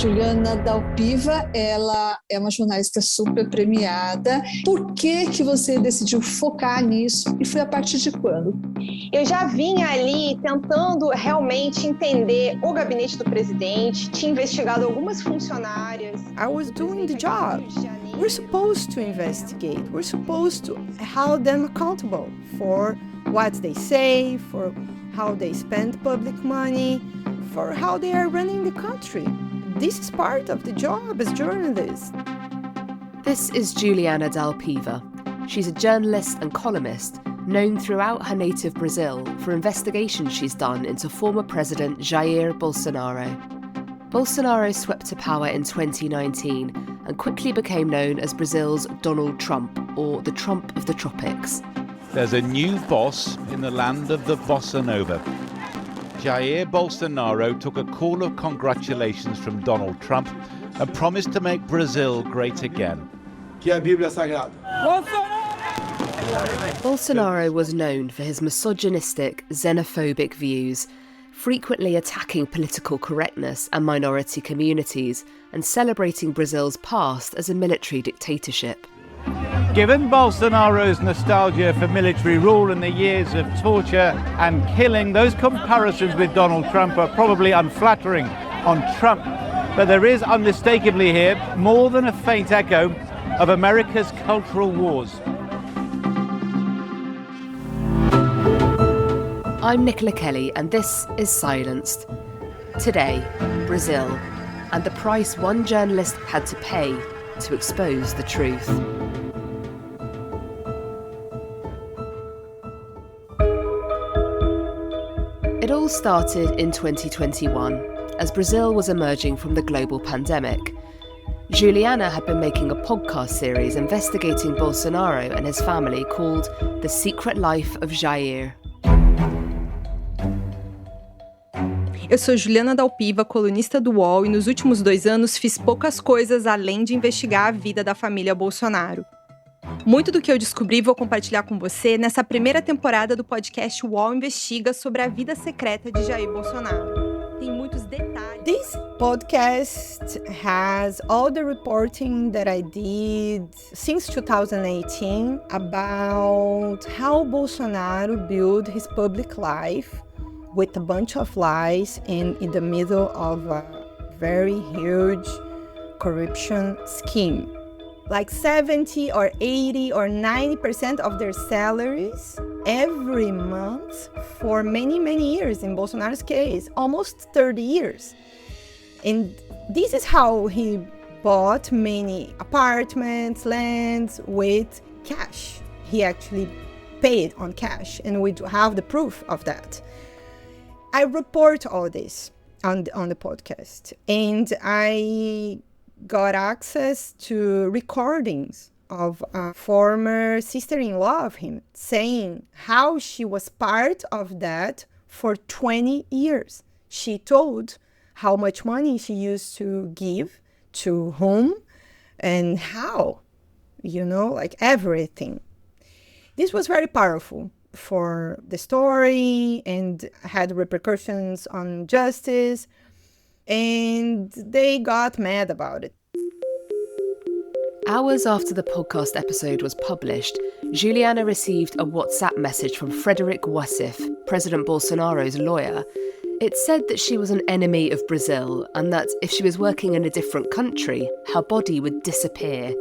Juliana Dal Piva, ela é uma jornalista super premiada. Por que você decidiu focar nisso e foi a partir de quando? Eu já vinha ali tentando realmente entender o gabinete do presidente, tinha investigado algumas funcionárias. I was doing the job. We're supposed to investigate. We're supposed to hold them accountable for what they say, for how they spend public money, for how they are running the country. This is part of the job as journalists. This is Juliana Dal Piva. She's a journalist and columnist known throughout her native Brazil for investigations she's done into former President Jair Bolsonaro. Bolsonaro swept to power in 2019 and quickly became known as Brazil's Donald Trump, or the Trump of the tropics. There's a new boss in the land of the bossa nova. Jair Bolsonaro took a call of congratulations from Donald Trump and promised to make Brazil great again. Que a Bíblia Sagrada. Bolsonaro was known for his misogynistic, xenophobic views, frequently attacking political correctness and minority communities, and celebrating Brazil's past as a military dictatorship. Given Bolsonaro's nostalgia for military rule and the years of torture and killing, those comparisons with Donald Trump are probably unflattering on Trump. But there is unmistakably here more than a faint echo of America's cultural wars. I'm Nicola Kelly, and this is Silenced. Today, Brazil, and the price one journalist had to pay to expose the truth. It all started in 2021, as Brazil was emerging from the global pandemic. Juliana had been making a podcast series investigating Bolsonaro and his family called The Secret Life of Jair. Eu sou Juliana Dal Piva, colunista do UOL, e nos últimos 2 anos fiz poucas coisas além de investigar a vida da família Bolsonaro. Muito do que eu descobri vou compartilhar com você nessa primeira temporada do podcast UOL Investiga sobre a vida secreta de Jair Bolsonaro. Tem muitos detalhes. This podcast has all the reporting that I did since 2018 about how Bolsonaro built his public life with a bunch of lies and in the middle of a very huge corruption scheme. Like 70 or 80 or 90% of their salaries every month for many, many years. In Bolsonaro's case, almost 30 years. And this is how he bought many apartments, lands with cash. He actually paid on cash, and we do have the proof of that. I report all this on the podcast, and I got access to recordings of a former sister-in-law of him saying how she was part of that for 20 years. She told how much money she used to give to whom and how, like everything. This was very powerful for the story and had repercussions on justice, and they got mad about it. Hours after the podcast episode was published, Juliana received a WhatsApp message from Frederic Wassif, President Bolsonaro's lawyer. It said that she was an enemy of Brazil and that if she was working in a different country, her body would disappear.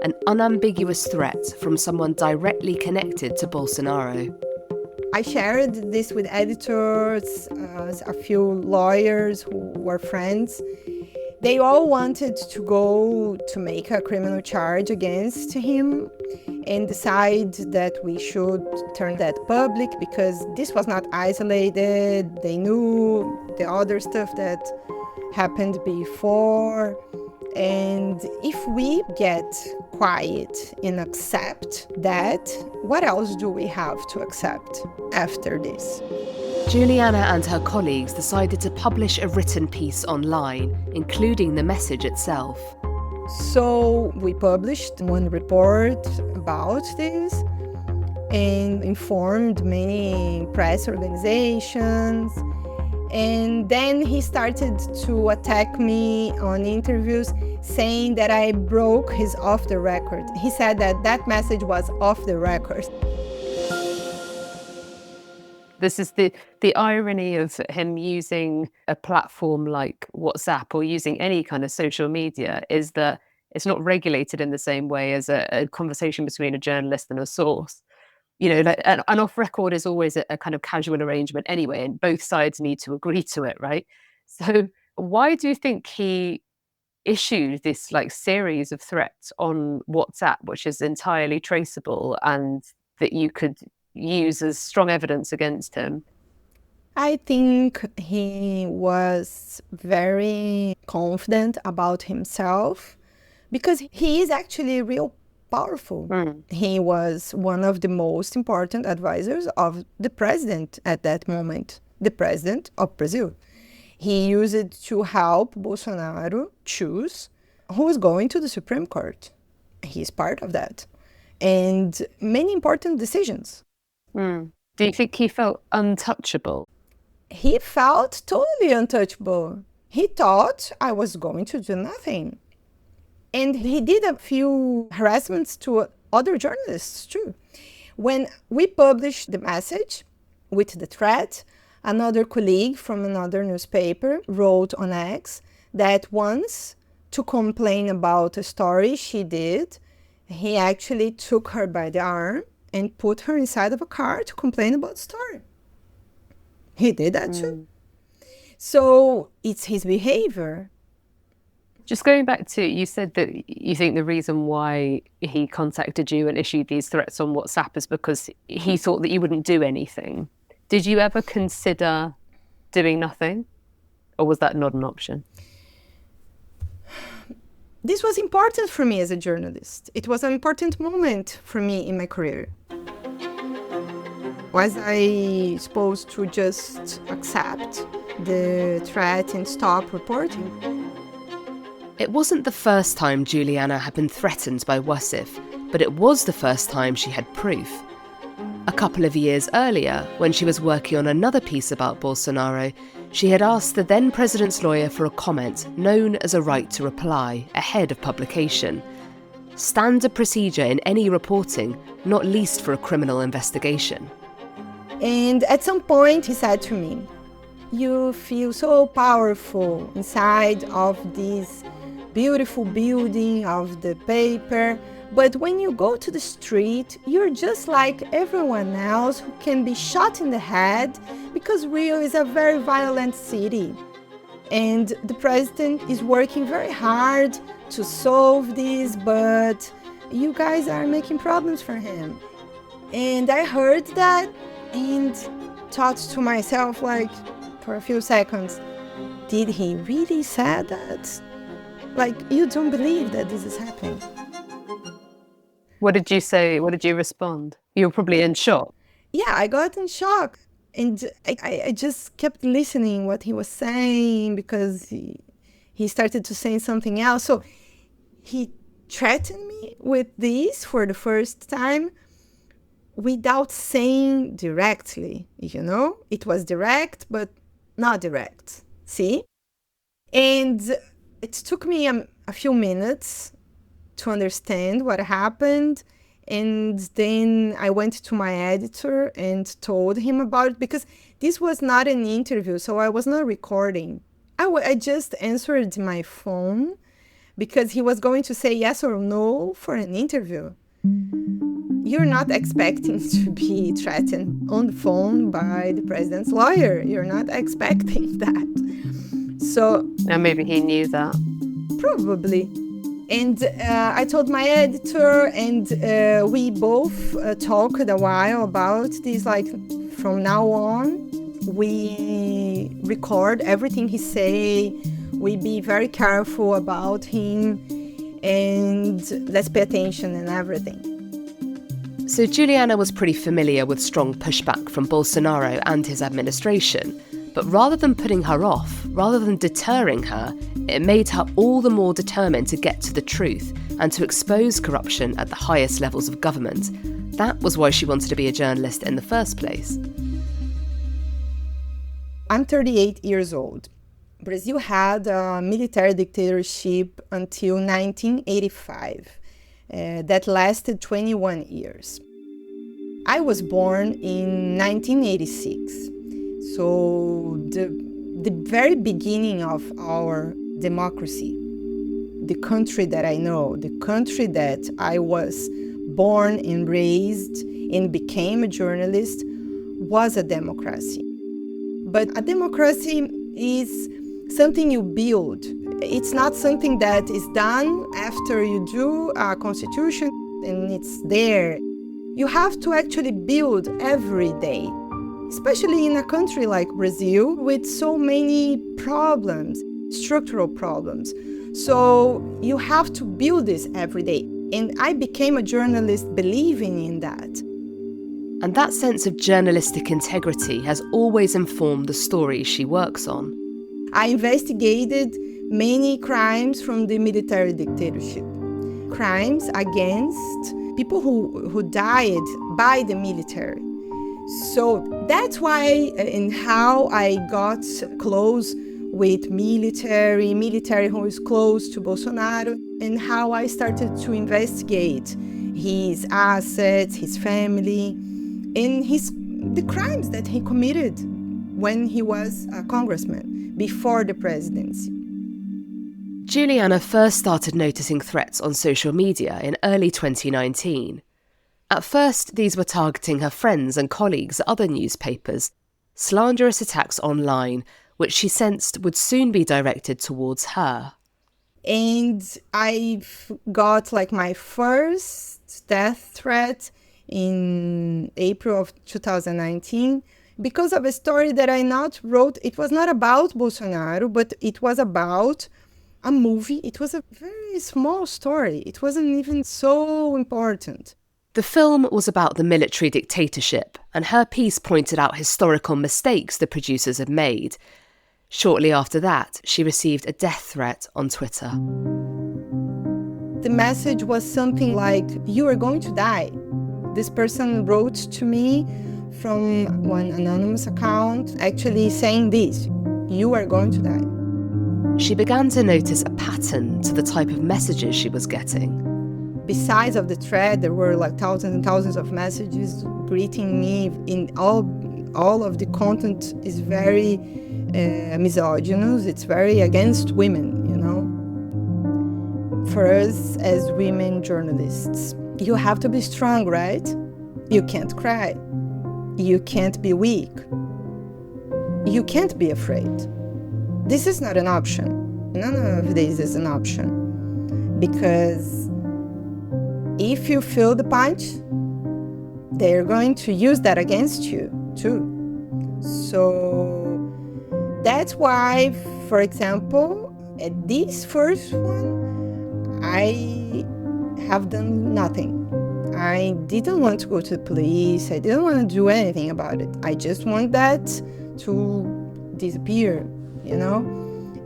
An unambiguous threat from someone directly connected to Bolsonaro. I shared this with editors, a few lawyers who were friends. They all wanted to go to make a criminal charge against him and decide that we should turn that public because this was not isolated. They knew the other stuff that happened before. And if we get quiet and accept that, what else do we have to accept after this? Juliana and her colleagues decided to publish a written piece online, including the message itself. So we published one report about this and informed many press organizations And then he started to attack me on interviews, saying that I broke his off the record. He said that that message was off the record. This is the irony of him using a platform like WhatsApp or using any kind of social media, is that it's not regulated in the same way as a conversation between a journalist and a source. You know, like an off record is always a kind of casual arrangement anyway, and both sides need to agree to it, right? So why do you think he issued this like series of threats on WhatsApp, which is entirely traceable and that you could use as strong evidence against him? I think he was very confident about himself because he is actually real powerful. He was one of the most important advisors of the president at that moment, the president of Brazil. He used it to help Bolsonaro choose who is going to the Supreme Court. He's part of that. And many important decisions. Do you think he felt untouchable? He felt totally untouchable. He thought I was going to do nothing. And he did a few harassments to other journalists too. When we published the message with the threat, another colleague from another newspaper wrote on X that once, to complain about a story she did, he actually took her by the arm and put her inside of a car to complain about the story. He did that too. So it's his behavior. Just going back to, you said that you think the reason why he contacted you and issued these threats on WhatsApp is because he thought that you wouldn't do anything. Did you ever consider doing nothing? Or was that not an option? This was important for me as a journalist. It was an important moment for me in my career. Was I supposed to just accept the threat and stop reporting? It wasn't the first time Juliana had been threatened by Wasif, but it was the first time she had proof. A couple of years earlier, when she was working on another piece about Bolsonaro, she had asked the then president's lawyer for a comment known as a right to reply ahead of publication. Standard procedure in any reporting, not least for a criminal investigation. And at some point he said to me, "You feel so powerful inside of this beautiful building of the paper, but when you go to the street, you're just like everyone else who can be shot in the head because Rio is a very violent city. And the president is working very hard to solve this, but you guys are making problems for him." And I heard that and thought to myself, like, for a few seconds, did he really say that? Like, you don't believe that this is happening. What did you say? What did you respond? You were probably in shock. Yeah, I got in shock. And I just kept listening what he was saying because he started to say something else. So he threatened me with this for the first time without saying directly, you know? It was direct, but not direct. See? And it took me a few minutes to understand what happened. And then I went to my editor and told him about it because this was not an interview, so I was not recording. I just answered my phone because he was going to say yes or no for an interview. You're not expecting to be threatened on the phone by the president's lawyer. You're not expecting that. So... And maybe he knew that. Probably. And I told my editor, and we both talked a while about this, like, from now on, we record everything he say, we be very careful about him, and let's pay attention and everything. So Juliana was pretty familiar with strong pushback from Bolsonaro and his administration. But rather than putting her off, rather than deterring her, it made her all the more determined to get to the truth and to expose corruption at the highest levels of government. That was why she wanted to be a journalist in the first place. I'm 38 years old. Brazil had a military dictatorship until 1985 that lasted 21 years. I was born in 1986, so the very beginning of our democracy, the country that I know, the country that I was born and raised and became a journalist, was a democracy. But a democracy is something you build. It's not something that is done after you do a constitution and it's there. You have to actually build every day, especially in a country like Brazil with so many problems, structural problems. So you have to build this every day. And I became a journalist believing in that. And that sense of journalistic integrity has always informed the stories she works on. I investigated many crimes from the military dictatorship. Crimes against people who died by the military. So that's why and how I got close with military who is close to Bolsonaro, and how I started to investigate his assets, his family, and the crimes that he committed when he was a congressman, before the presidency. Juliana first started noticing threats on social media in early 2019. At first, these were targeting her friends and colleagues at other newspapers, slanderous attacks online, which she sensed would soon be directed towards her. And I got my first death threat in April of 2019 because of a story that I not wrote. It was not about Bolsonaro, but it was about a movie. It was a very small story. It wasn't even so important. The film was about the military dictatorship, and her piece pointed out historical mistakes the producers had made. Shortly after that, she received a death threat on Twitter. The message was something like, "You are going to die." This person wrote to me from one anonymous account, actually saying this: "You are going to die." She began to notice a pattern to the type of messages she was getting. Besides of the thread, there were thousands and thousands of messages greeting me. In all of the content is very misogynist. It's very against women, For us as women journalists, you have to be strong, right? You can't cry. You can't be weak. You can't be afraid. This is not an option. None of this is an option. Because if you feel the punch, they're going to use that against you too. So that's why, for example, at this first one, I have done nothing. I didn't want to go to the police. I didn't want to do anything about it. I just want that to disappear,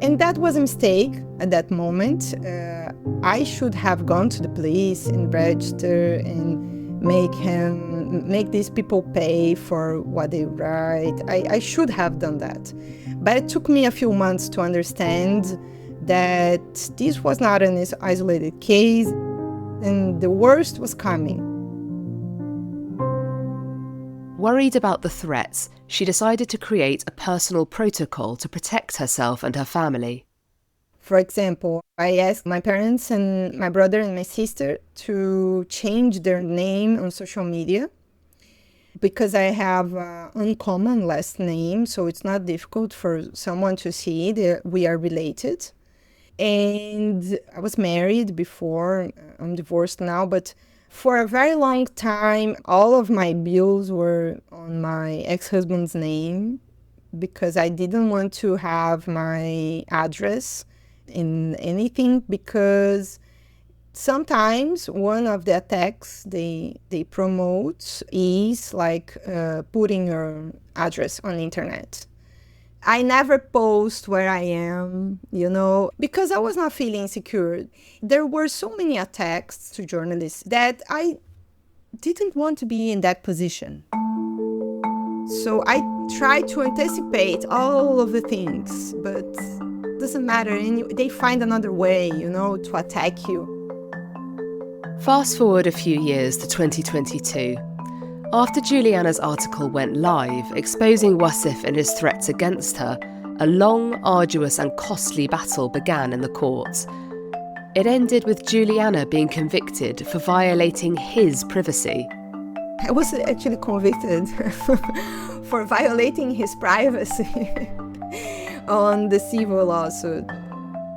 And that was a mistake at that moment. I should have gone to the police and register and make these people pay for what they write. I should have done that. But it took me a few months to understand that this was not an isolated case, and the worst was coming. Worried about the threats, she decided to create a personal protocol to protect herself and her family. For example, I asked my parents and my brother and my sister to change their name on social media because I have an uncommon last name, so it's not difficult for someone to see that we are related. And I was married before, I'm divorced now, but for a very long time, all of my bills were on my ex-husband's name because I didn't want to have my address in anything, because sometimes one of the attacks they promote is putting your address on the internet. I never post where I am, because I was not feeling insecure. There were so many attacks to journalists that I didn't want to be in that position. So I try to anticipate all of the things, but it doesn't matter. And they find another way, to attack you. Fast forward a few years to 2022. After Juliana's article went live, exposing Wasif and his threats against her, a long, arduous and costly battle began in the courts. It ended with Juliana being convicted for violating his privacy. I was actually convicted for violating his privacy on the civil lawsuit.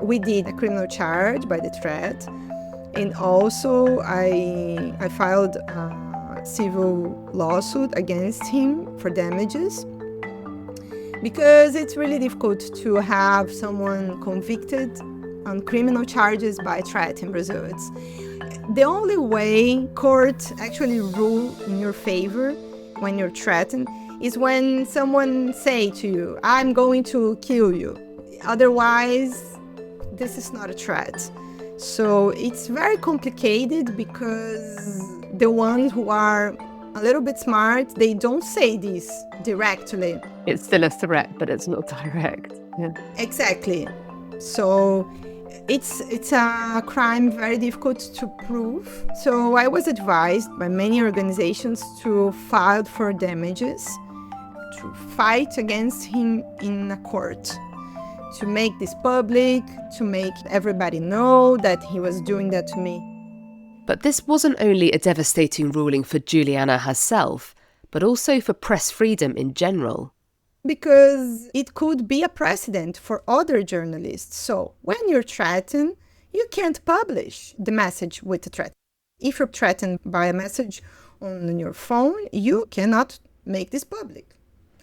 We did a criminal charge by the threat, and also I filed a civil lawsuit against him for damages, because it's really difficult to have someone convicted on criminal charges by threat in Brazil. It's the only way courts actually rule in your favor when you're threatened is when someone say to you, I'm going to kill you. Otherwise, this is not a threat. So it's very complicated, because the ones who are a little bit smart, they don't say this directly. It's still a threat, but it's not direct. Yeah. Exactly. So it's a crime very difficult to prove. So I was advised by many organizations to file for damages, to fight against him in a court, to make this public, to make everybody know that he was doing that to me. But this wasn't only a devastating ruling for Juliana herself, but also for press freedom in general. Because it could be a precedent for other journalists. So when you're threatened, you can't publish the message with the threat. If you're threatened by a message on your phone, you cannot make this public,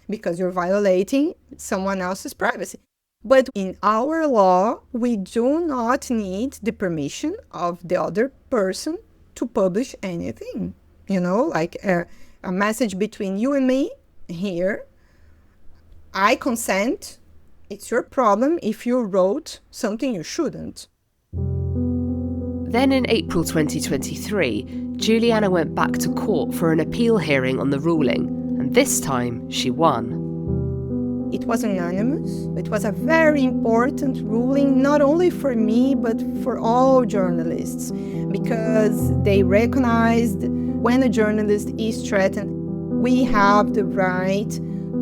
because you're violating someone else's privacy. But in our law, we do not need the permission of the other person to publish anything. Like a message between you and me here. I consent. It's your problem if you wrote something you shouldn't. Then in April 2023, Juliana went back to court for an appeal hearing on the ruling, and this time she won. It was unanimous. It was a very important ruling, not only for me, but for all journalists, because they recognized when a journalist is threatened, we have the right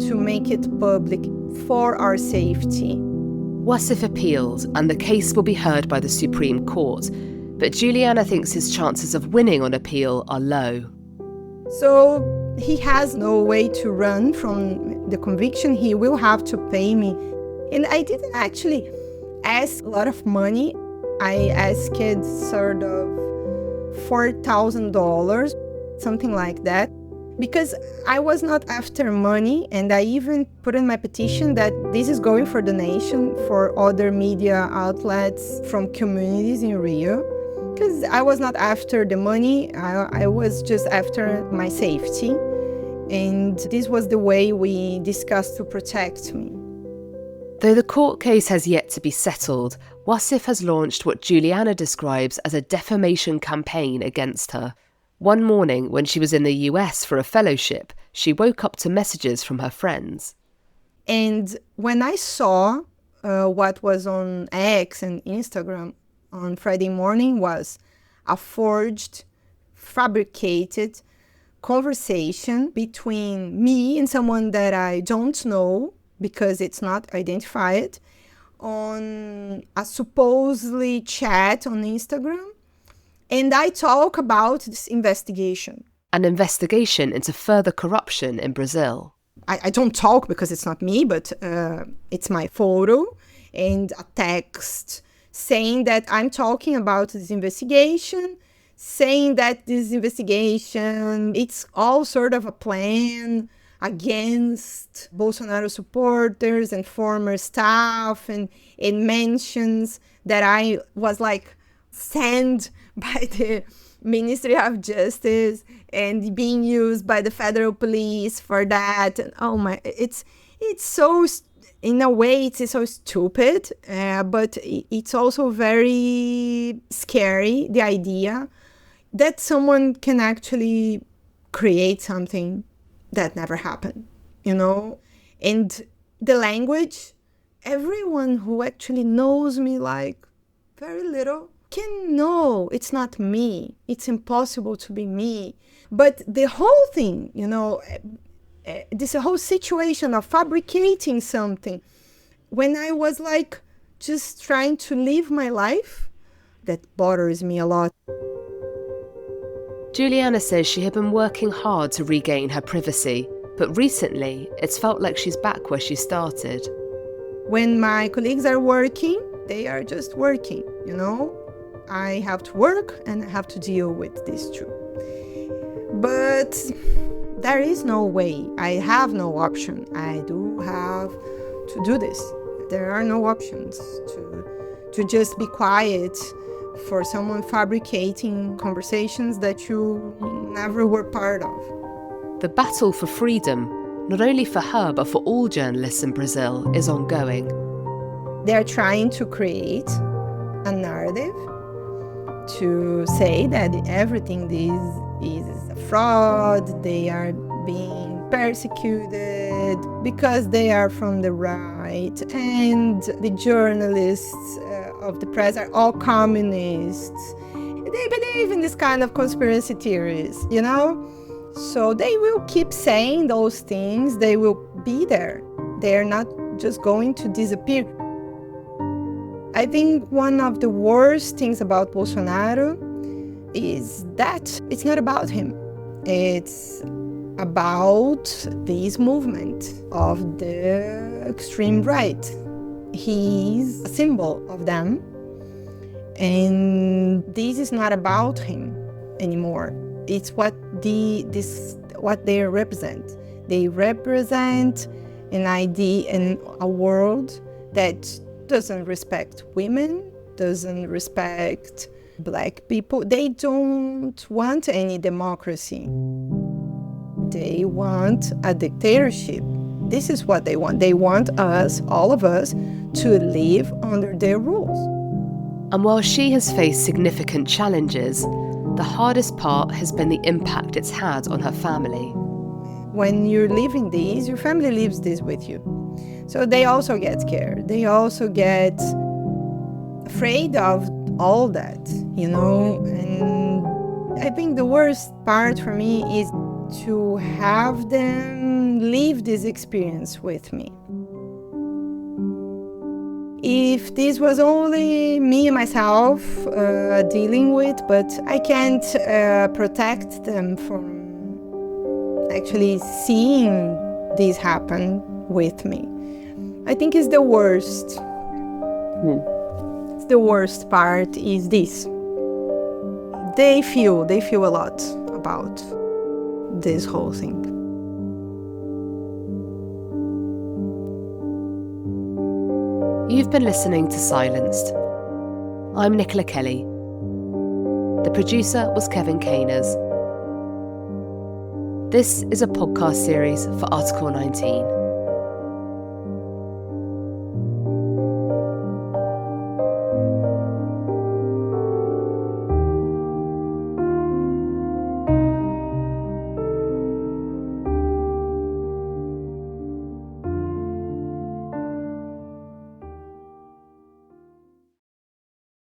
to make it public for our safety. Wasif appealed, and the case will be heard by the Supreme Court, but Juliana thinks his chances of winning on appeal are low. So he has no way to run from the conviction. He will have to pay me. And I didn't actually ask a lot of money. I asked sort of $4,000, something like that, because I was not after money. And I even put in my petition that this is going for donation for other media outlets from communities in Rio. Because I was not after the money, I was just after my safety. And this was the way we discussed to protect me. Though the court case has yet to be settled, Wasif has launched what Juliana describes as a defamation campaign against her. One morning, when she was in the US for a fellowship, she woke up to messages from her friends. And when I saw what was on X and Instagram on Friday morning was a forged, fabricated conversation between me and someone that I don't know, because it's not identified, on a supposedly chat on Instagram. And I talk about this investigation. An investigation into further corruption in Brazil. I don't talk because it's not me, but it's my photo and a text saying that I'm talking about this investigation, saying that this investigation, it's all sort of a plan against Bolsonaro supporters and former staff, and it mentions that I was sent by the Ministry of Justice and being used by the federal police for that. And oh my, it's so, in a way, it's so stupid, but it's also very scary, the idea that someone can actually create something that never happened, And the language, everyone who actually knows me like very little can know it's not me. It's impossible to be me. But the whole thing, this whole situation of fabricating something, when I was like just trying to live my life, that bothers me a lot. Juliana says she had been working hard to regain her privacy, but recently it's felt like she's back where she started. When my colleagues are working, they are just working, I have to work and I have to deal with this too. But there is no way. I have no option. I do have to do this. There are no options to just be quiet for someone fabricating conversations that you never were part of. The battle for freedom, not only for her but for all journalists in Brazil, is ongoing. They're trying to create a narrative to say that everything is a fraud, they are being persecuted because they are from the right, and the journalists of the press are all communists. They believe in this kind of conspiracy theories, So they will keep saying those things, they will be there. They're not just going to disappear. I think one of the worst things about Bolsonaro is that it's not about him. It's about this movement of the extreme right. He's a symbol of them, and this is not about him anymore. It's what they represent. They represent an idea in a world that doesn't respect women, doesn't respect Black people. They don't want any democracy. They want a dictatorship. This is what they want. They want us, all of us, to live under their rules. And while she has faced significant challenges, the hardest part has been the impact it's had on her family. When you're living this, your family lives this with you. So they also get scared. They also get afraid of all that, And I think the worst part for me is to have them live this experience with me. If this was only me and myself dealing with, but I can't protect them from actually seeing this happen with me. I think it's the worst. It's the worst part is this. They feel a lot about this whole thing. You've been listening to Silenced. I'm Nicola Kelly. The producer was Kevin Caners. This is a podcast series for Article 19.